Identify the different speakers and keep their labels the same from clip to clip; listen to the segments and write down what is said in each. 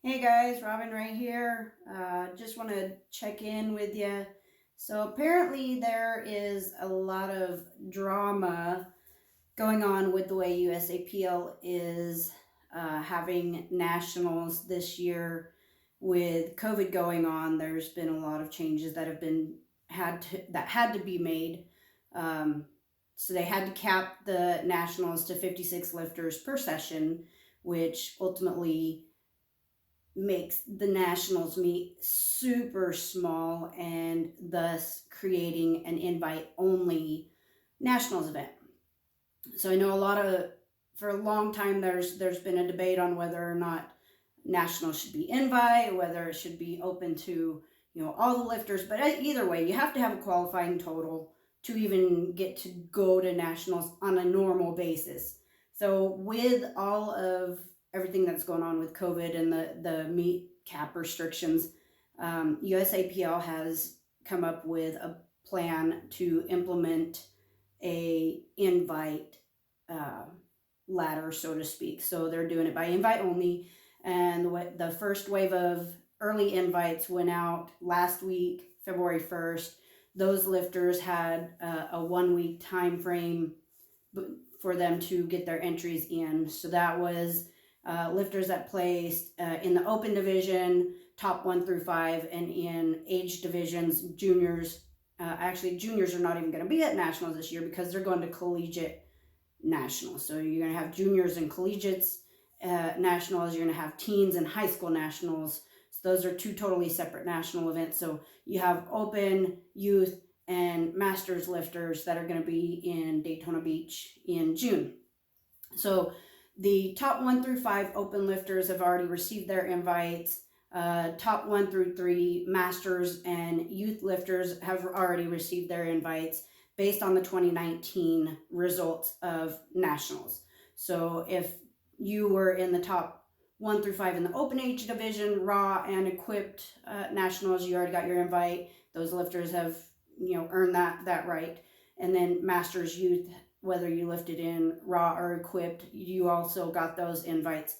Speaker 1: Hey guys, Robin right here. Just want to check in with you. So apparently there is a lot of drama going on with the way USAPL is having nationals this year. With COVID going on, there's been a lot of changes that had to be made. Um, so they had to cap the nationals to 56 lifters per session, which ultimately makes the nationals meet super small and thus creating an invite only nationals event. So I know for a long time there's been a debate on whether or not nationals should be invite, whether it should be open to all the lifters, but either way you have to have a qualifying total to even get to go to nationals on a normal basis. So with all of everything that's going on with COVID and the meet cap restrictions, USAPL has come up with a plan to implement a invite uh, ladder, so to speak. So they're doing it by invite only, and the first wave of early invites went out last week, February 1st. Those lifters had a 1 week time frame for them to get their entries in. So that was lifters that placed in the open division, top 1 through 5, and in age divisions, juniors. Actually, juniors are not even going to be at nationals this year because they're going to collegiate nationals. So you're going to have juniors and collegiates nationals. You're going to have teens and high school nationals. So those are two totally separate national events. So you have open, youth, and masters lifters that are going to be in Daytona Beach in June. So the top 1 through 5 open lifters have already received their invites. Top 1 through 3 masters and youth lifters have already received their invites based on the 2019 results of nationals. So if you were in the top 1 through 5 in the open age division, raw and equipped nationals, you already got your invite. Those lifters have earned that right. And then masters youth, whether you lifted in raw or equipped, you also got those invites.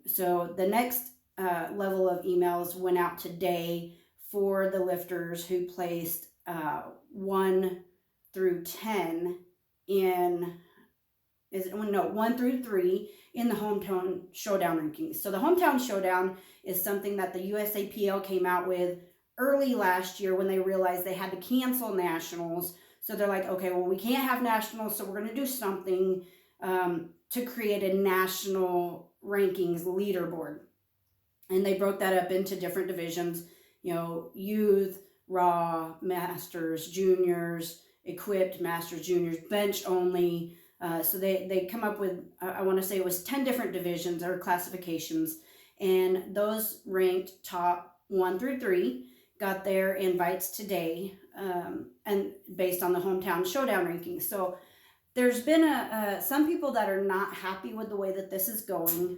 Speaker 1: So the next level of emails went out today for the lifters who placed 1 through 10 in 1 through 3 in the hometown showdown rankings. So the hometown showdown is something that the USAPL came out with early last year when they realized they had to cancel nationals. So they're like, okay, well, we can't have nationals, so we're going to do something to create a national rankings leaderboard. And they broke that up into different divisions, youth, raw, masters, juniors, equipped, masters, juniors, bench only. So they come up with, I want to say it was 10 different divisions or classifications, and those ranked top 1 through 3 got their invites today, and based on the hometown showdown rankings. So there's been some people that are not happy with the way that this is going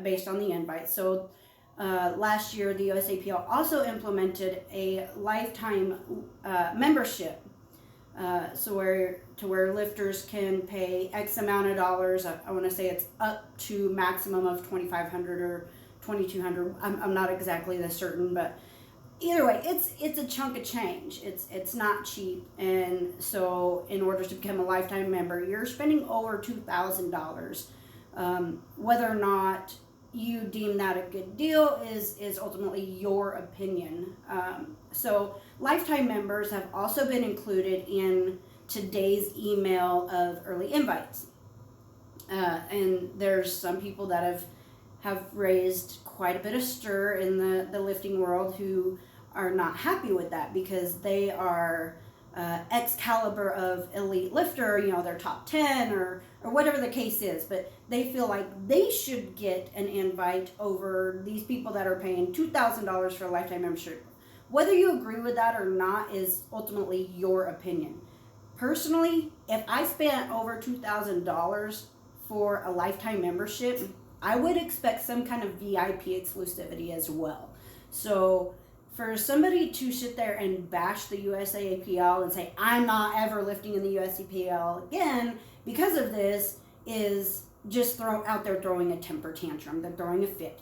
Speaker 1: based on the invites. So last year, the USAPL also implemented a lifetime membership. So where lifters can pay X amount of dollars. I want to say it's up to maximum of 2,500 or 2,200. I'm not exactly this certain, but either way, it's a chunk of change. It's not cheap, and so in order to become a lifetime member, you're spending over $2,000. Whether or not you deem that a good deal is ultimately your opinion. So lifetime members have also been included in today's email of early invites, and there's some people that have raised quite a bit of stir in the lifting world who are not happy with that because they are X caliber of elite lifter, they're top 10 or whatever the case is, but they feel like they should get an invite over these people that are paying $2,000 for a lifetime membership. Whether you agree with that or not is ultimately your opinion. Personally, if I spent over $2,000 for a lifetime membership, I would expect some kind of VIP exclusivity as well. So for somebody to sit there and bash the USAPL and say, I'm not ever lifting in the USAPL again because of this, is just out there throwing a temper tantrum. They're throwing a fit.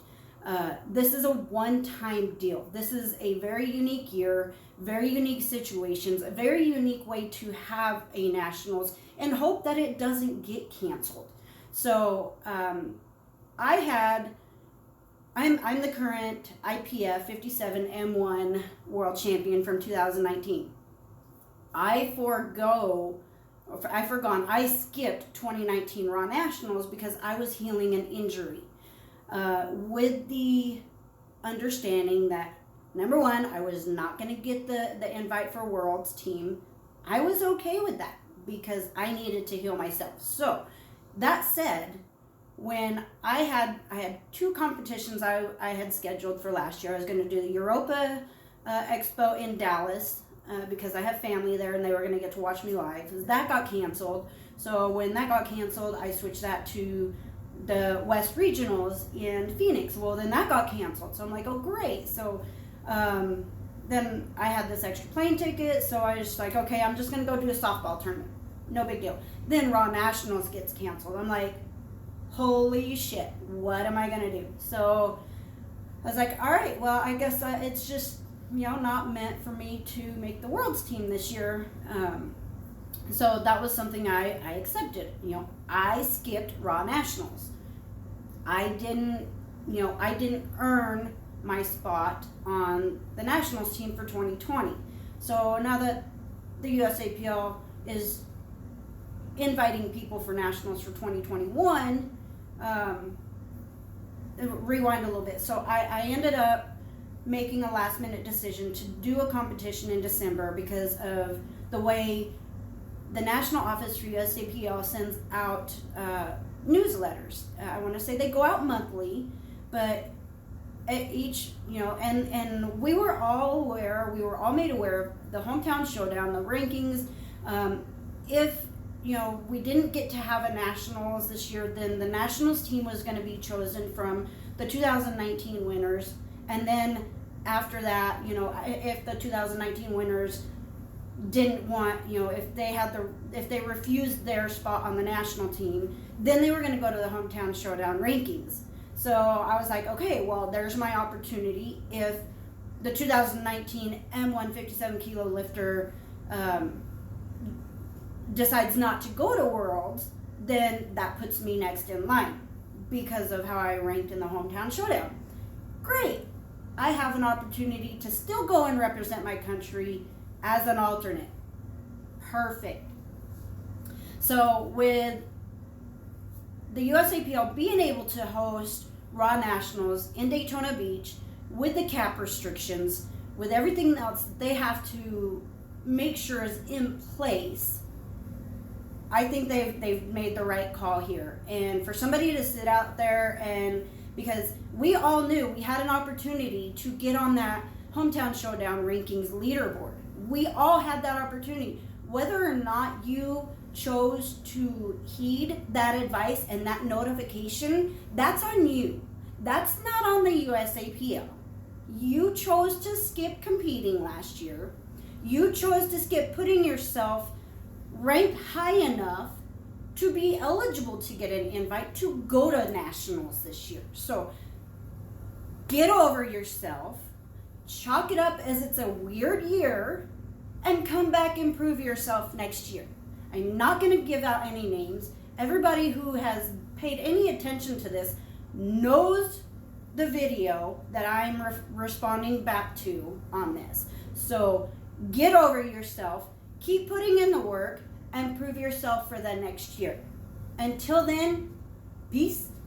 Speaker 1: This is a one-time deal. This is a very unique year, very unique situations, a very unique way to have a nationals, and hope that it doesn't get canceled. So I'm the current IPF 57 M1 world champion from 2019. I skipped 2019 Raw Nationals because I was healing an injury. With the understanding that, number one, I was not going to get the invite for Worlds team. I was okay with that because I needed to heal myself. So, that said, when I had 2 competitions I had scheduled for last year. I was going to do the Europa Expo in Dallas because I have family there and they were going to get to watch me live. That got canceled. So when that got canceled, I switched that to the West Regionals in Phoenix. Well, then that got canceled. So I'm like, oh, great. So then I had this extra plane ticket. So I was just like, okay, I'm just going to go do a softball tournament. No big deal. Then Raw Nationals gets canceled. I'm like, holy shit, what am I going to do? So I was like, all right, well, I guess it's just, not meant for me to make the Worlds team this year. So that was something I accepted. I skipped Raw Nationals. I didn't earn my spot on the Nationals team for 2020. So now that the USAPL is inviting people for Nationals for 2021, rewind a little bit. So I ended up making a last minute decision to do a competition in December because of the way the National Office for USAPL sends out newsletters. I want to say they go out monthly, but at each, and we were all made aware of the hometown showdown, the rankings. If we didn't get to have a nationals this year, then the nationals team was going to be chosen from the 2019 winners, and then after that, if the 2019 winners didn't want, if they refused their spot on the national team, then they were going to go to the hometown showdown rankings. So I was like, okay, well, there's my opportunity. If the 2019 M1 57 kilo lifter decides not to go to Worlds, then that puts me next in line because of how I ranked in the hometown showdown. Great. I have an opportunity to still go and represent my country as an alternate. Perfect. So with the USAPL being able to host Raw Nationals in Daytona Beach with the cap restrictions, with everything else that they have to make sure is in place, I think they've made the right call here. And for somebody to sit out there, and because we all knew we had an opportunity to get on that hometown showdown rankings leaderboard. We all had that opportunity. Whether or not you chose to heed that advice and that notification, that's on you. That's not on the USAPL. You chose to skip competing last year. You chose to skip putting yourself ranked high enough to be eligible to get an invite to go to nationals this year. So get over yourself, chalk it up as it's a weird year, and come back and prove yourself next year. I'm not going to give out any names. Everybody who has paid any attention to this knows the video that I'm responding back to on this. So get over yourself, keep putting in the work, and prove yourself for the next year. Until then, peace